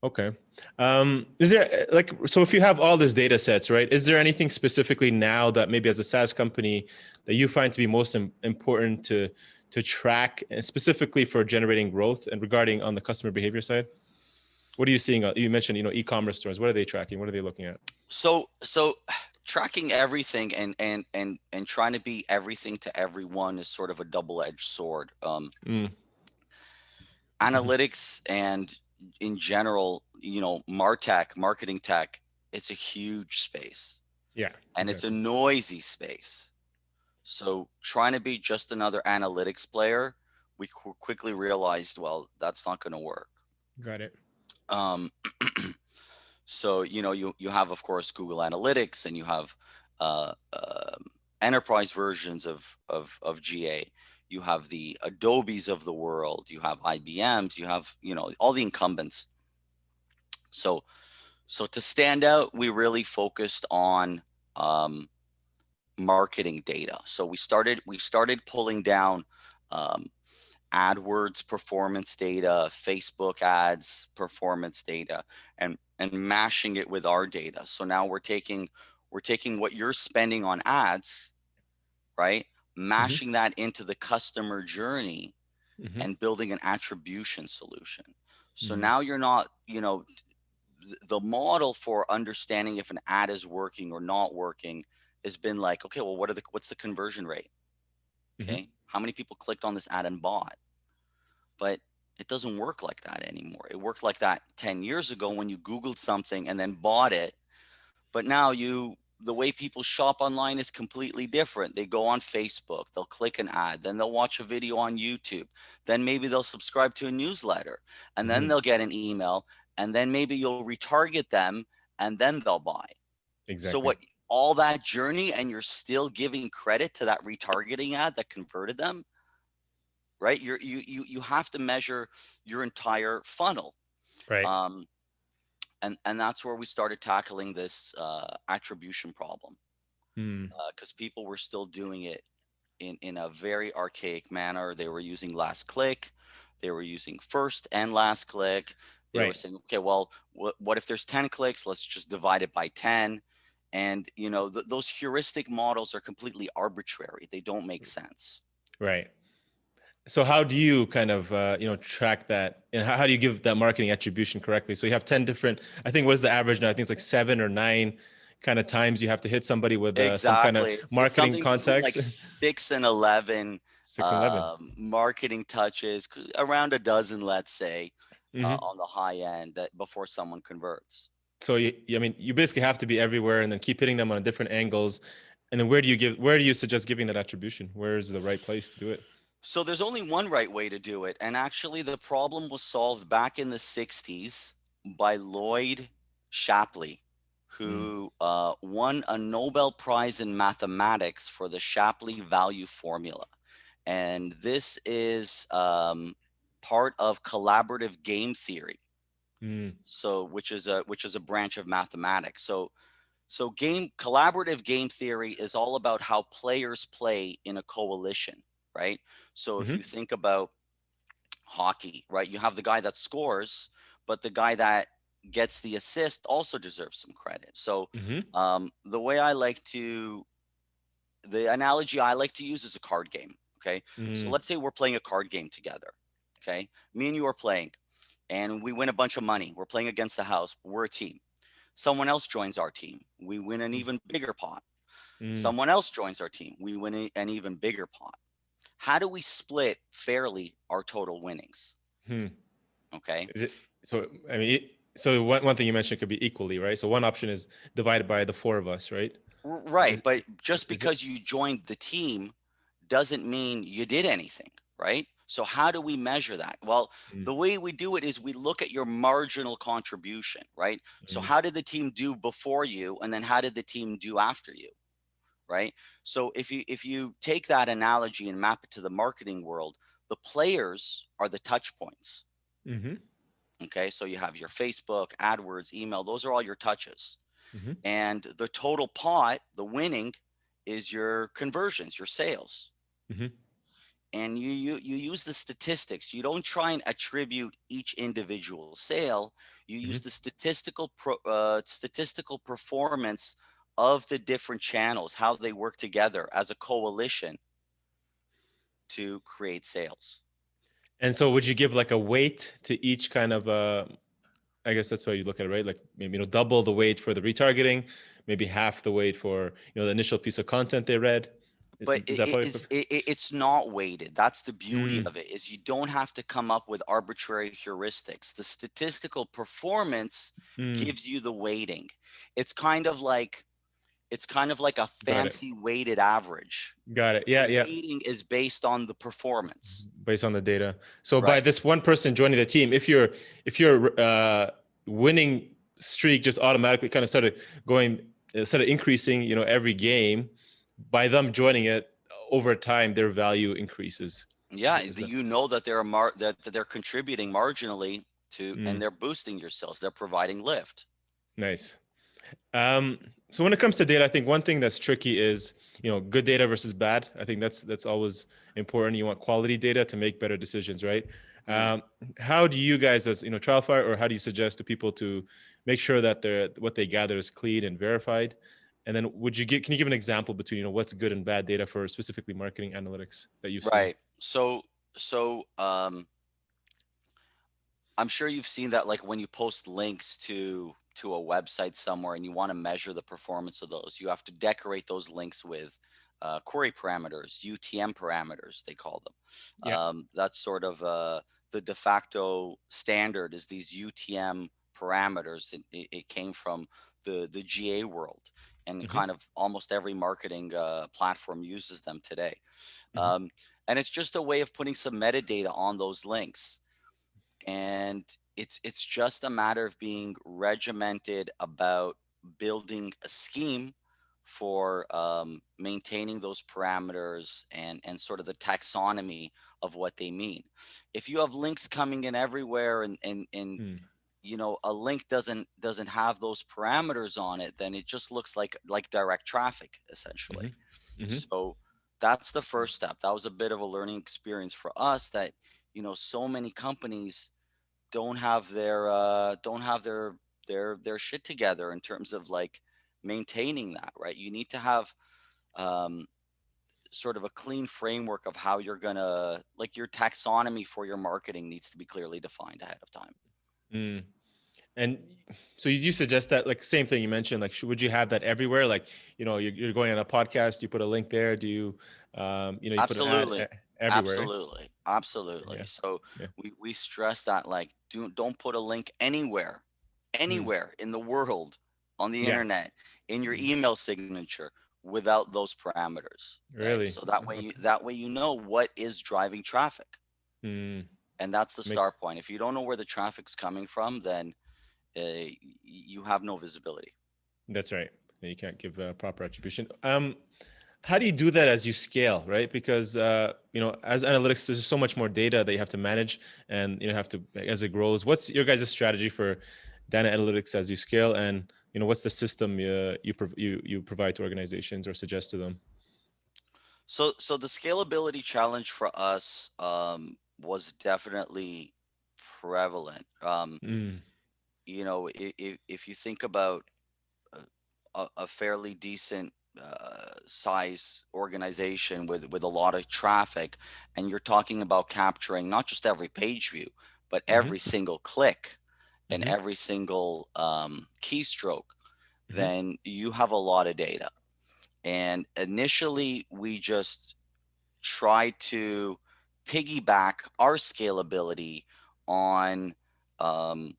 Okay. Is there like, so if you have all these data sets, right, is there anything specifically now that maybe as a SaaS company that you find to be most important to track, and specifically for generating growth and regarding on the customer behavior side? What are you seeing? You mentioned, e-commerce stores. What are they tracking? What are they looking at? So tracking everything and trying to be everything to everyone is sort of a double-edged sword. Mm. Hmm. Analytics and in general, martech, marketing tech, it's a huge space Yeah, and it's a exactly. noisy space. So trying to be just another analytics player, we quickly realized, well, that's not going to work. Got it. Um, so you have, of course, Google Analytics, and you have uh, enterprise versions of GA. You have the Adobes of the world. You have IBMs. You have all the incumbents. So to stand out, we really focused on um, marketing data. So we started pulling down um, AdWords performance data, Facebook ads performance data, and mashing it with our data. So now we're taking what you're spending on ads, right? Hmm. Mashing that into the customer journey Hmm. and building an attribution solution. So Hmm. now you're not, the model for understanding if an ad is working or not working has been like, okay, well, what's the conversion rate? Hmm. Okay. How many people clicked on this ad and bought? But it doesn't work like that anymore. It worked like that 10 years ago when you Googled something and then bought it. But now the way people shop online is completely different. They go on Facebook, they'll click an ad, then they'll watch a video on YouTube, then maybe they'll subscribe to a newsletter, and then Hmm. they'll get an email, and then maybe you'll retarget them, and then they'll buy. So Exactly. what, all that journey, and you're still giving credit to that retargeting ad that converted them, right? You have to measure your entire funnel. Right. Um, and that's where we started tackling this attribution problem, Mm. because people were still doing it in a very archaic manner. They were using last click, they were using first and last click. They were Right. saying, okay, well, what if there's 10 clicks? Let's just divide it by 10. And those heuristic models are completely arbitrary. They don't make sense. Right. So how do you kind of track that, and how do you give that marketing attribution correctly? So you have 10 different, I think, what's the average now? I think it's like 7 or 9 kind of times you have to hit somebody with some kind of Exactly. It's marketing something between like context. 6 and 11 6 and 11. marketing touches, around a dozen, let's say, Hmm. on the high end, that before someone converts. So I mean, you basically have to be everywhere and then keep hitting them on different angles. And then where do you suggest giving that attribution? Where is the right place to do it? So there's only one right way to do it. And actually, the problem was solved back in the 60s by Lloyd Shapley, Mm. who won a Nobel Prize in mathematics for the Shapley value formula. And this is part of collaborative game theory. Mm. So which is a branch of mathematics. So collaborative game theory is all about how players play in a coalition, right? So if Hmm. you think about hockey, right, you have the guy that scores, but the guy that gets the assist also deserves some credit. So Hmm. the analogy I like to use is a card game. Okay, so Mm. let's say we're playing a card game together. Okay, me and you are playing, and we win a bunch of money. We're playing against the house. We're a team. Someone else joins our team. We win an even bigger pot. Mm. Someone else joins our team. We win an even bigger pot. How do we split fairly our total winnings? Mm. Okay. Is it so? I mean, so one thing you mentioned could be equally, right? So one option is divided by the four of us, right? Right. Is But just is it? because you joined the team doesn't mean you did anything, right? So how do we measure that? Well, Mm. the way we do it is we look at your marginal contribution, right? So Mm. how did the team do before you, and then how did the team do after you, right? So if you take that analogy and map it to the marketing world, the players are the touch points. Mm-hmm. Okay, so you have your Facebook, AdWords, email; those are all your touches. Mm-hmm. And the total pot, the winning, is your conversions, your sales. Mm-hmm. and you use the statistics. You don't try and attribute each individual sale. You use the statistical performance of the different channels, how they work together as a coalition to create sales. And so would you give like a weight to each kind of I guess that's why you look at it, right? Like maybe, double the weight for the retargeting, maybe half the weight for, the initial piece of content they read. But Is that probably? it's not weighted. That's the beauty Mm, of it, is you don't have to come up with arbitrary heuristics. The statistical performance mm, gives you the weighting. It's kind of like a got it. fancy weighted average. Got it. The Yeah, yeah. weighting is based on the performance. Based on the data. So by Right. this one person joining the team, if your winning streak just automatically kind of started increasing, every game, by them joining it over time, their value increases. Yeah, Is that- you know that that they're contributing marginally to, and mm, they're boosting your sales. They're providing lift. nice. So when it comes to data, I think one thing that's tricky is, good data versus bad. I think that's always important. You want quality data to make better decisions, right? Mm. How do you guys, as Trialfire, or how do you suggest to people to make sure that what they gather is clean and verified? And then can you give an example between, what's good and bad data for specifically marketing analytics that you've seen? Right. So I'm sure you've seen that, like when you post links to a website somewhere and you want to measure the performance of those, you have to decorate those links with query parameters, UTM parameters, they call them. Yeah. That's sort of the de facto standard, is these UTM parameters. It came from the GA world, and Hmm. kind of almost every marketing platform uses them today. Hmm. Um, and it's just a way of putting some metadata on those links. And it's just a matter of being regimented about building a scheme for maintaining those parameters, and sort of the taxonomy of what they mean. If you have links coming in everywhere, and Mm. a link doesn't have those parameters on it, then it just looks like direct traffic, essentially. Hmm. Hmm. So that's the first step. That was a bit of a learning experience for us, that so many companies don't have their shit together in terms of like maintaining that. Right, you need to have um sort of a clean framework of how you're gonna, like, your taxonomy for your marketing needs to be clearly defined ahead of time. Mm. And so you suggest that, like, same thing you mentioned, like, would you have that everywhere? Like, you're going on a podcast, you put a link there. Do you, you put an ad Absolutely. everywhere? Absolutely. Yeah. So Yeah. we stress that, like, don't put a link anywhere, Mm. anywhere in the world, on the Yeah. internet, in your Mm. email signature, without those parameters, right? Really? So that way Okay. you know what is driving traffic. Mm. And that's the Makes start point. If you don't know where the traffic's coming from, then you have no visibility. That's right. You can't give proper attribution. How do you do that as you scale, right? Because as analytics, there's so much more data that you have to manage, and have to, as it grows. What's your guys' strategy for data analytics as you scale, and what's the system you provide to organizations or suggest to them? So the scalability challenge for us was definitely prevalent. Mm. If you think about a fairly decent size organization with a lot of traffic, and you're talking about capturing not just every page view, but Mm-hmm. every single click and Mm-hmm. every single keystroke, Mm-hmm. then you have a lot of data. And initially, we just try to piggyback our scalability on um,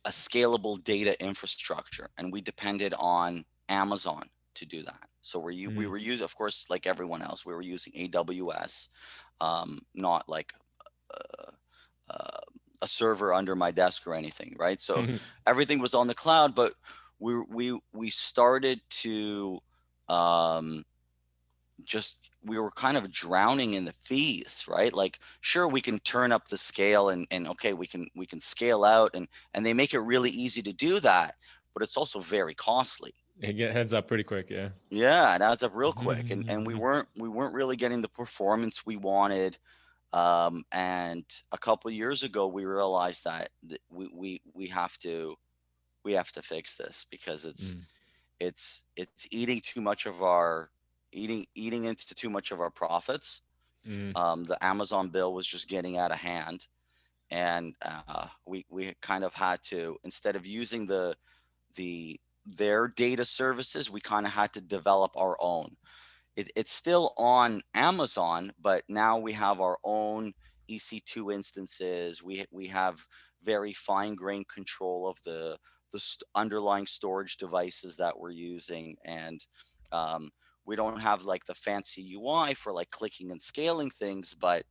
a scalable data infrastructure, and we depended on Amazon to do that. So we Mm. were using, of course, like everyone else, we were using AWS, not like uh, uh, a server under my desk or anything, right? So everything was on the cloud, but we started to um, we were kind of drowning in the fees, right? Like, sure, we can turn up the scale, and okay, we can scale out, and they make it really easy to do that, but it's also very costly. It heads up pretty quick. Yeah. Yeah, it adds up real quick, and we weren't really getting the performance we wanted. And a couple of years ago, we realized that we have to fix this, because Mm, it's eating too much of our eating into too much of our profits. mm, The Amazon bill was just getting out of hand, and we kind of had to, instead of using their data services, we kind of had to develop our own. It's still on Amazon, but now we have our own EC2 instances. We have very fine grained control of the underlying storage devices that we're using, and um, we don't have like the fancy UI for like clicking and scaling things, but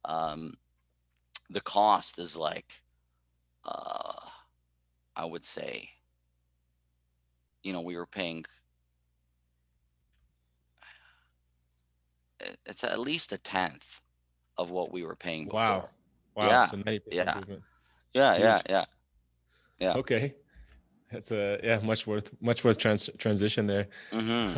um, the cost is like, uh, I would say, we were paying, it's at least a tenth of what we were paying wow. before. Wow. Yeah, So 90% yeah, improvement. yeah, yeah, Huge. yeah, yeah. Okay. That's yeah, much worth transition there. Hmm.